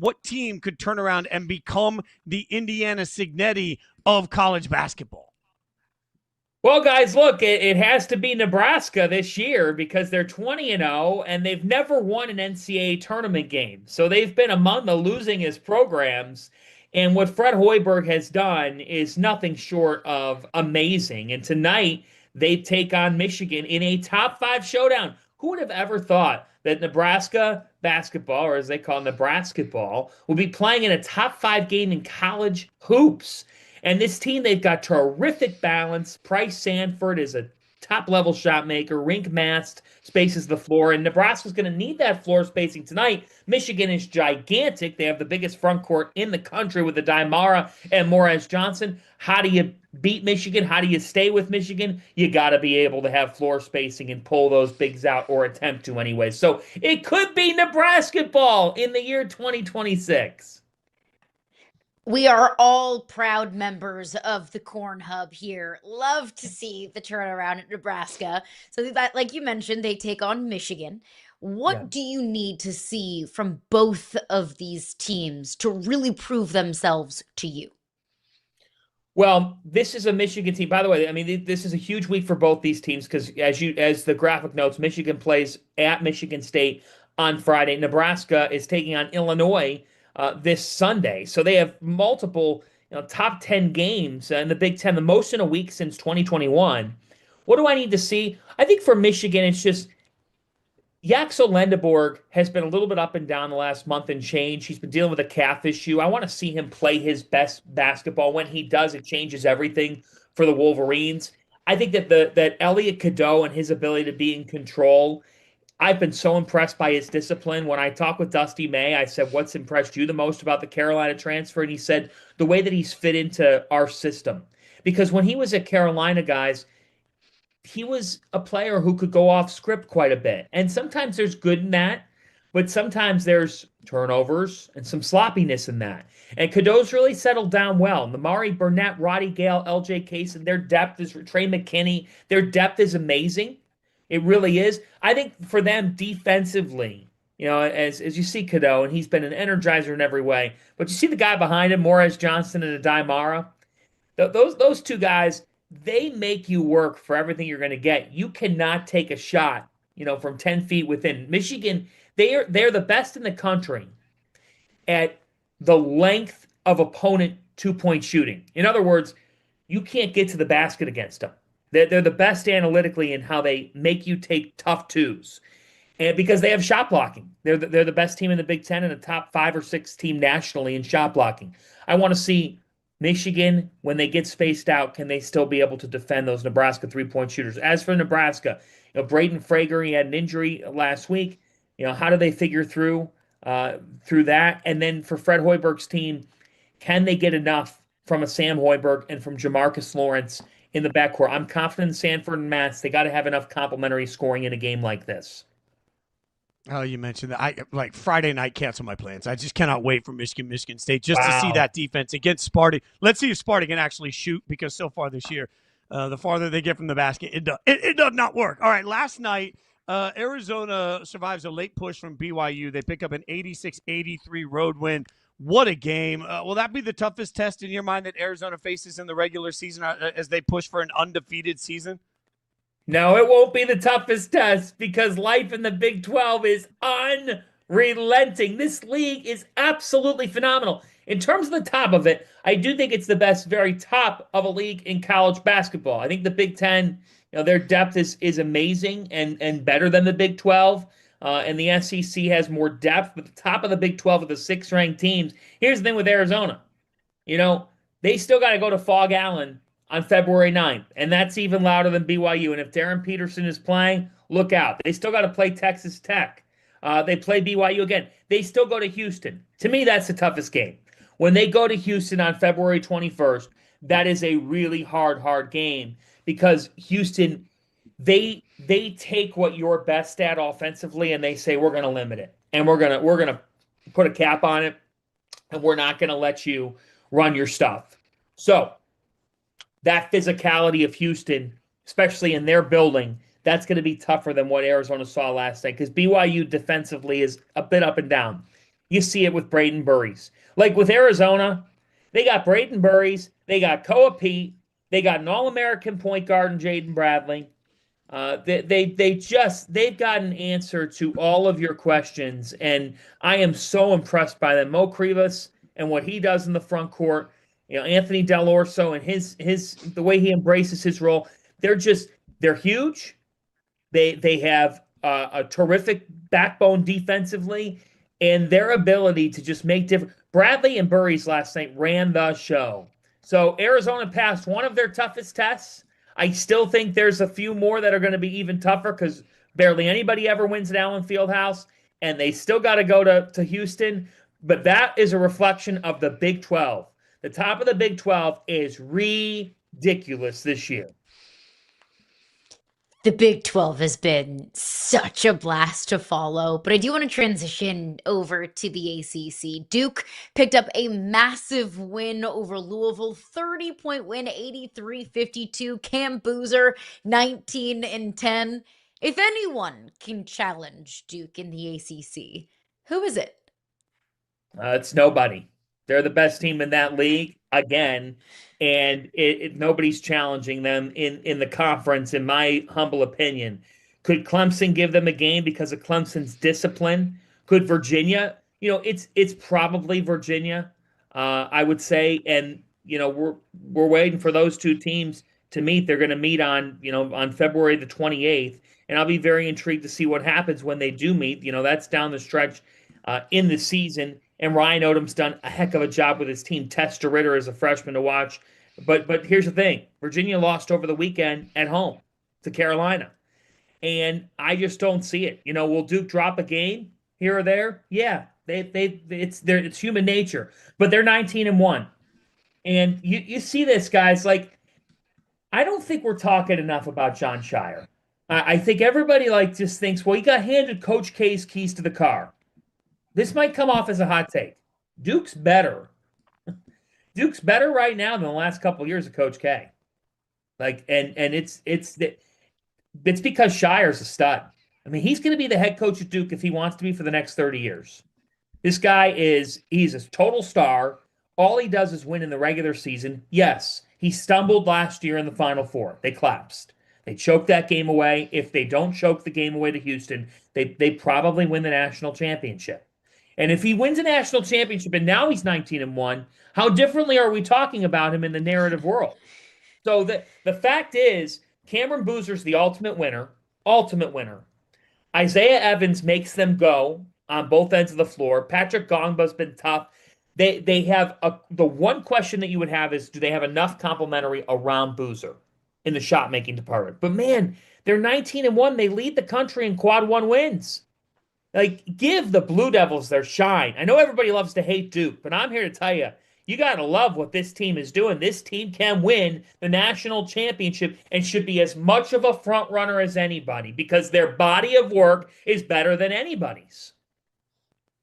what team could turn around and become the Indiana Signetti of college basketball? Well, guys, look, it has to be Nebraska this year because they're 20-0 and they've never won an NCAA tournament game. So they've been among the losingest programs. And what Fred Hoiberg has done is nothing short of amazing. And tonight they take on Michigan in a top five showdown. Who would have ever thought that Nebraska basketball, or as they call Nebraska ball, will be playing in a top five game in college hoops? And this team, they've got terrific balance. Price Sanford is a top-level shot maker. Rink Mast spaces the floor, and Nebraska's going to need that floor spacing tonight. Michigan is gigantic. They have the biggest front court in the country with the Daimara and Morez Johnson. How do you beat Michigan? How do you stay with Michigan? You got to be able to have floor spacing and pull those bigs out, or attempt to anyway. So it could be Nebraska ball in the year 2026. We are all proud members of the Corn Hub here. Love to see the turnaround at Nebraska. So that, like you mentioned, they take on Michigan. Yeah. What do you need to see from both of these teams to really prove themselves to you? Well, this is a Michigan team. By the way, I mean, this is a huge week for both these teams because as the graphic notes, Michigan plays at Michigan State on Friday. Nebraska is taking on Illinois this Sunday. So they have multiple top 10 games in the Big Ten, the most in a week since 2021. What do I need to see? I think for Michigan, it's just Yaxel Lendeborg has been a little bit up and down the last month and change. He's been dealing with a calf issue. I want to see him play his best basketball. When he does, it changes everything for the Wolverines. I think that Elliot Cadeau and his ability to be in control, I've been so impressed by his discipline. When I talked with Dusty May, I said, what's impressed you the most about the Carolina transfer? And he said, the way that he's fit into our system. Because when he was at Carolina, guys, he was a player who could go off script quite a bit. And sometimes there's good in that, but sometimes there's turnovers and some sloppiness in that. And Cadeau's really settled down well. Namari Burnett, Roddy Gale, LJ Case, and their depth is Trey McKinney. Their depth is amazing. It really is. I think for them defensively, as you see Cadeau, and he's been an energizer in every way, but you see the guy behind him, Morez Johnson and Daimara. Those two guys, they make you work for everything you're going to get. You cannot take a shot, from 10 feet within. Michigan, they're the best in the country at the length of opponent two-point shooting. In other words, you can't get to the basket against them. They're the best analytically in how they make you take tough twos. And because they have shot blocking. They're the best team in the Big Ten and a top 5 or 6 team nationally in shot blocking. I want to see Michigan, when they get spaced out, can they still be able to defend those Nebraska three-point shooters? As for Nebraska, Braden Frager, he had an injury last week. How do they figure through that? And then for Fred Hoiberg's team, can they get enough from a Sam Hoiberg and from Jamarcus Lawrence in the backcourt? I'm confident in Sanford and Mats. They got to have enough complementary scoring in a game like this. Oh, you mentioned that. I Friday night cancel my plans. I just cannot wait for Michigan State just to see that defense against Sparty. Let's see if Sparty can actually shoot, because so far this year, the farther they get from the basket, it does not work. All right, last night, Arizona survives a late push from BYU. They pick up an 86-83 road win. What a game. Will that be the toughest test in your mind that Arizona faces in the regular season as they push for an undefeated season? No, it won't be the toughest test because life in the Big 12 is unrelenting. This league is absolutely phenomenal. In terms of the top of it, I do think it's the best, very top of a league in college basketball. I think the Big 10, their depth is amazing and better than the Big 12. And the SEC has more depth, but the top of the Big 12 of the 6th-ranked teams. Here's the thing with Arizona. They still got to go to Fog Allen on February 9th, and that's even louder than BYU. And if Darren Peterson is playing, look out. They still got to play Texas Tech. They play BYU again. They still go to Houston. To me, that's the toughest game. When they go to Houston on February 21st, that is a really hard game because Houston, they take what you're best at offensively and they say, we're going to limit it. And we're going to put a cap on it, and we're not going to let you run your stuff. So that physicality of Houston, especially in their building, that's going to be tougher than what Arizona saw last night because BYU defensively is a bit up and down. You see it with Braden Burries. Like with Arizona, they got Braden Burries, they got Koa Pete, they got an All-American point guard in Jaden Bradley. They've got an answer to all of your questions, and I am so impressed by them. Mo Krivas and what he does in the front court, Anthony Dell'Orso and his the way he embraces his role. They're huge. They have a terrific backbone defensively, and their ability to just make different. Bradley and Burries last night ran the show. So Arizona passed one of their toughest tests. I still think there's a few more that are going to be even tougher because barely anybody ever wins at Allen Fieldhouse, and they still got to go to Houston. But that is a reflection of the Big 12. The top of the Big 12 is ridiculous this year. The Big 12 has been such a blast to follow, but I do want to transition over to the ACC. Duke picked up a massive win over Louisville, 30-point win, 83-52. Cam Boozer, 19-10. If anyone can challenge Duke in the ACC, who is it? It's nobody. They're the best team in that league again, and nobody's challenging them in the conference, in my humble opinion. Could Clemson give them a game because of Clemson's discipline? Could Virginia? It's probably Virginia, I would say, and we're waiting for those two teams to meet. They're going to meet on February the 28th, and I'll be very intrigued to see what happens when they do meet. That's down the stretch in the season. And Ryan Odom's done a heck of a job with his team. Tess Ritter is a freshman to watch. But here's the thing. Virginia lost over the weekend at home to Carolina. And I just don't see it. Will Duke drop a game here or there? Yeah. It's human nature. But they're 19-1. And you see this, guys. Like, I don't think we're talking enough about John Shire. I think everybody just thinks, well, he got handed Coach K's keys to the car. This might come off as a hot take. Duke's better. Duke's better right now than the last couple of years of Coach K. It's because Shire's a stud. I mean, he's going to be the head coach at Duke if he wants to be for the next 30 years. This guy he's a total star. All he does is win in the regular season. Yes, he stumbled last year in the Final Four. They collapsed. They choked that game away. If they don't choke the game away to Houston, they probably win the national championship. And if he wins a national championship and now he's 19-1, how differently are we talking about him in the narrative world? So the fact is, Cameron Boozer's the ultimate winner. Ultimate winner. Isaiah Evans makes them go on both ends of the floor. Patrick Gongba's been tough. They have the one question that you would have is, do they have enough complementary around Boozer in the shot-making department? But man, they're 19-1. They lead the country in quad one wins. Like, give the Blue Devils their shine. I know everybody loves to hate Duke, but I'm here to tell you, you got to love what this team is doing. This team can win the national championship and should be as much of a front runner as anybody because their body of work is better than anybody's.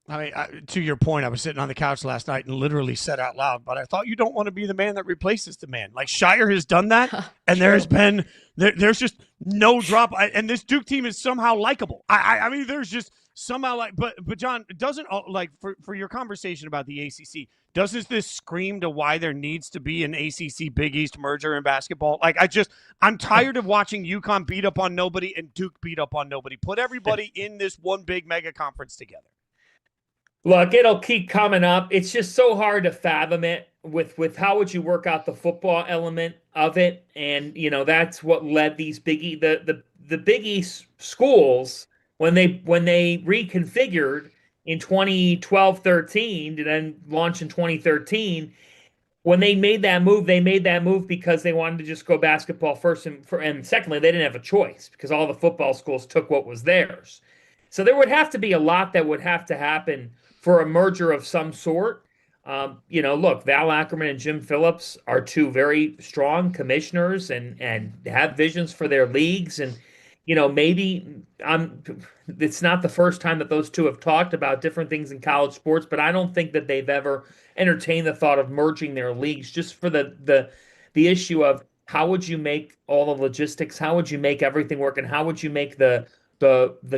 I mean, to your point, I was sitting on the couch last night and literally said out loud, but I thought you don't want to be the man that replaces the man. Like, Shire has done that, and there's just no drop. And this Duke team is somehow likable. I mean, there's just somehow but John, doesn't for your conversation about the ACC, doesn't this scream to why there needs to be an ACC Big East merger in basketball? Like, I'm tired of watching UConn beat up on nobody and Duke beat up on nobody. Put everybody in this one big mega conference together. Look, it'll keep coming up. It's just so hard to fathom it with how would you work out the football element of it. And, that's what led these the Big East schools when they reconfigured in 2012-13 to then launch in 2013. When they made that move because they wanted to just go basketball first. And secondly, they didn't have a choice because all the football schools took what was theirs. So there would have to be a lot that would have to happen for a merger of some sort. Look, Val Ackerman and Jim Phillips are two very strong commissioners and have visions for their leagues. And, maybe it's not the first time that those two have talked about different things in college sports, but I don't think that they've ever entertained the thought of merging their leagues just for the issue of how would you make all the logistics, how would you make everything work, and how would you make the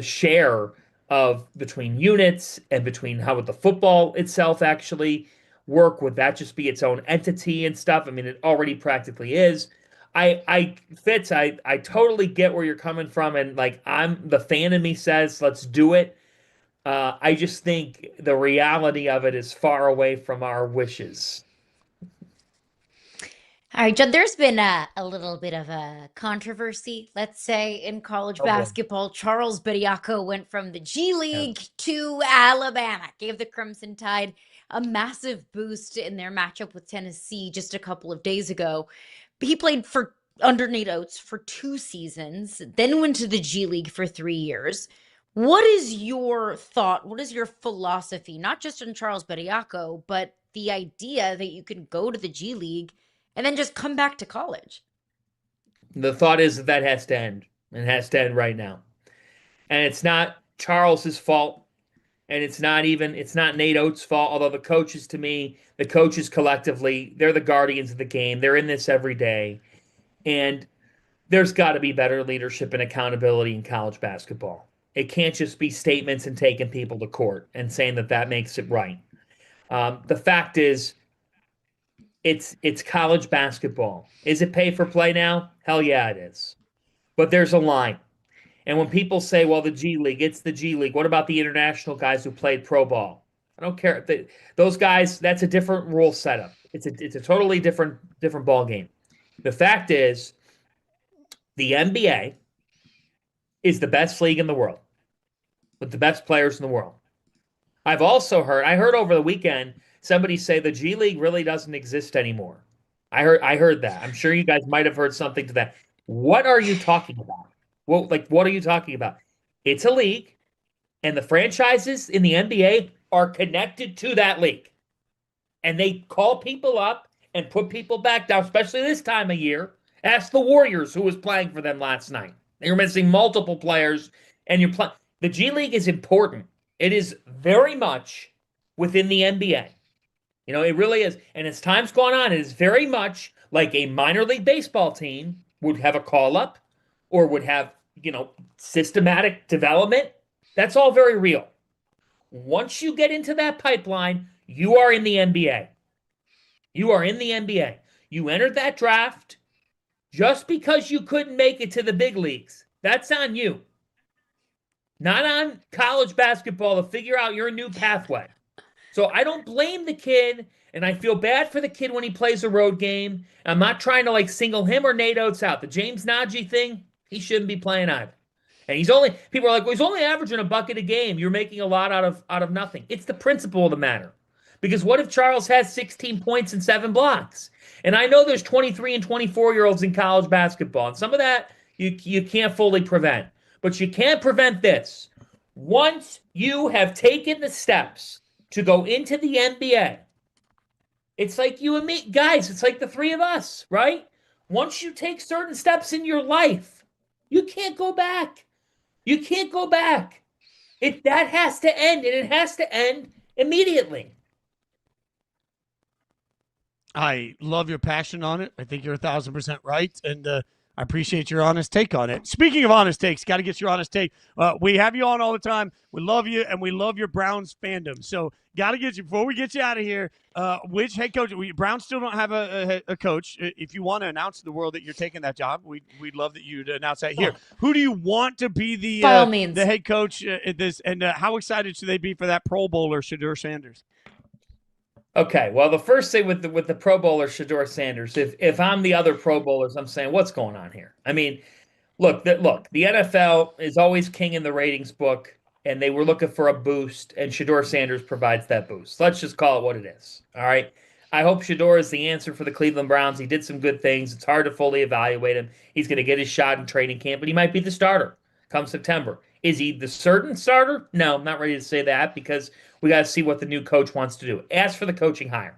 share of between units and between how would the football itself actually work? Would that just be its own entity and stuff? I mean, it already practically is. Fitz, I totally get where you're coming from, and like the fan in me says, let's do it. I just think the reality of it is far away from our wishes. All right, John, there's been a little bit of a controversy, let's say, in college Oh boy. basketball. Charles Bediako went from the G Yeah. League to Alabama, gave the Crimson Tide a massive boost in their matchup with Tennessee just a couple of days ago. He played for under Nate Oates for 2 seasons, then went to the G League for 3 years. What is your thought? What is your philosophy, not just on Charles Bediako, but the idea that you can go to the G League and then just come back to college? The thought is that has to end. It has to end right now. And it's not Charles's fault. And it's not Nate Oates' fault, although the coaches, to me, the coaches collectively, they're the guardians of the game. They're in this every day. And there's got to be better leadership and accountability in college basketball. It can't just be statements and taking people to court and saying that makes it right. The fact is, it's college basketball. Is it pay for play now? Hell yeah, it is. But there's a line. And when people say, well, the G League, it's the G League. What about the international guys who played pro ball? I don't care. Those guys, that's a different rule setup. It's a totally different ball game. The fact is, the NBA is the best league in the world with the best players in the world. I heard over the weekend somebody say the G League really doesn't exist anymore. I heard that. I'm sure you guys might have heard something to that. What are you talking about? Well, what are you talking about? It's a league, and the franchises in the NBA are connected to that league. And they call people up and put people back down, especially this time of year. Ask the Warriors who was playing for them last night. They were missing multiple players, and you're playing. The G League is important. It is very much within the NBA. You know, it really is. And as time's gone on, it is very much like a minor league baseball team would have a call-up or would have, systematic development. That's all very real. Once you get into that pipeline, you are in the NBA. You are in the NBA. You entered that draft just because you couldn't make it to the big leagues. That's on you. Not on college basketball to figure out your new pathway. So I don't blame the kid, and I feel bad for the kid when he plays a road game. I'm not trying to single him or Nate Oates out. The James Najee thing, he shouldn't be playing either. And people are like, well, he's only averaging a bucket a game. You're making a lot out of nothing. It's the principle of the matter. Because what if Charles has 16 points and 7 blocks? And I know there's 23 and 24-year-olds in college basketball, and some of that you can't fully prevent. But you can't prevent this. Once you have taken the steps to go into the NBA, it's like you and me, guys, it's like the three of us, right? Once you take certain steps in your life, you can't go back. You can't go back. That has to end, and it has to end immediately. I love your passion on it. I think you're 1,000% right, and I appreciate your honest take on it. Speaking of honest takes, got to get your honest take. We have you on all the time. We love you, and we love your Browns fandom. So got to get you, before we get you out of here, which head coach? Browns still don't have a coach. If you want to announce to the world that you're taking that job, we'd love that you'd announce that here. Who do you want to be the head coach at this, and how excited should they be for that Pro Bowler, Shedeur Sanders? Okay, well, the first thing with the Pro Bowler, Shedeur Sanders, if I'm the other Pro Bowlers, I'm saying, what's going on here? I mean, look, the NFL is always king in the ratings book, and they were looking for a boost, and Shedeur Sanders provides that boost. Let's just call it what it is, all right? I hope Shedeur is the answer for the Cleveland Browns. He did some good things. It's hard to fully evaluate him. He's going to get his shot in training camp, but he might be the starter come September. Is he the certain starter? No, I'm not ready to say that because we got to see what the new coach wants to do. As for the coaching hire.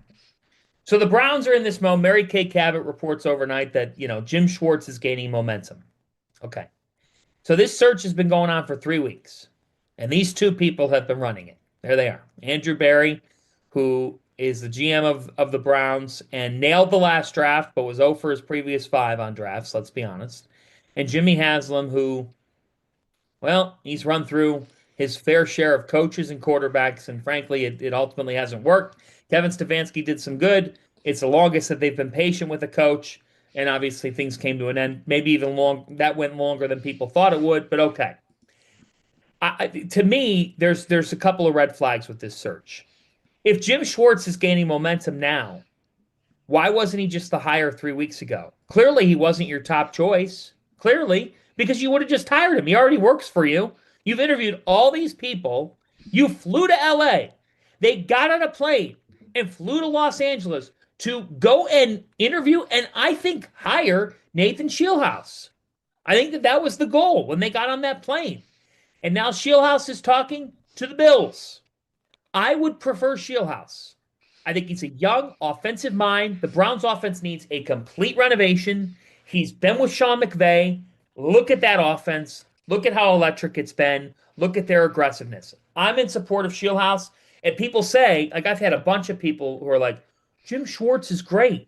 So the Browns are in this moment. Mary Kay Cabot reports overnight that, Jim Schwartz is gaining momentum. Okay. So this search has been going on for 3 weeks. And these two people have been running it. There they are. Andrew Berry, who is the GM of the Browns and nailed the last draft, but was 0 for his previous 5 on drafts, let's be honest. And Jimmy Haslam, who, well, he's run through his fair share of coaches and quarterbacks, and frankly, it ultimately hasn't worked. Kevin Stefanski did some good. It's the longest that they've been patient with a coach, and obviously things came to an end. Maybe even that went longer than people thought it would, but okay. To me, there's a couple of red flags with this search. If Jim Schwartz is gaining momentum now, why wasn't he just the hire 3 weeks ago? Clearly, he wasn't your top choice. Clearly, because you would have just hired him. He already works for you. You've interviewed all these people. You flew to LA. They got on a plane and flew to Los Angeles to go and interview and I think hire Nathan Shieldhouse. I think that was the goal when they got on that plane. And now Shieldhouse is talking to the Bills. I would prefer Shieldhouse. I think he's a young offensive mind. The Browns offense needs a complete renovation. He's been with Sean McVay. Look at that offense. Look at how electric it's been. Look at their aggressiveness. I'm in support of Shieldhouse. And people say, like I've had a bunch of people who are like, Jim Schwartz is great.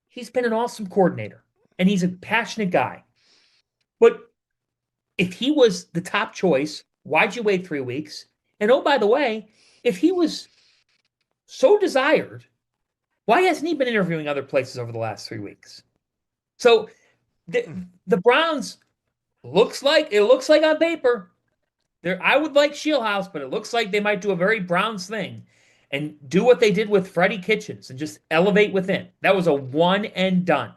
He's been an awesome coordinator. And he's a passionate guy. But if he was the top choice, why'd you wait 3 weeks? And oh, by the way, if he was so desired, why hasn't he been interviewing other places over the last 3 weeks? So the Browns looks like on paper, I would like Shieldhouse, but it looks like they might do a very Browns thing and do what they did with Freddie Kitchens and just elevate within. That was a one and done.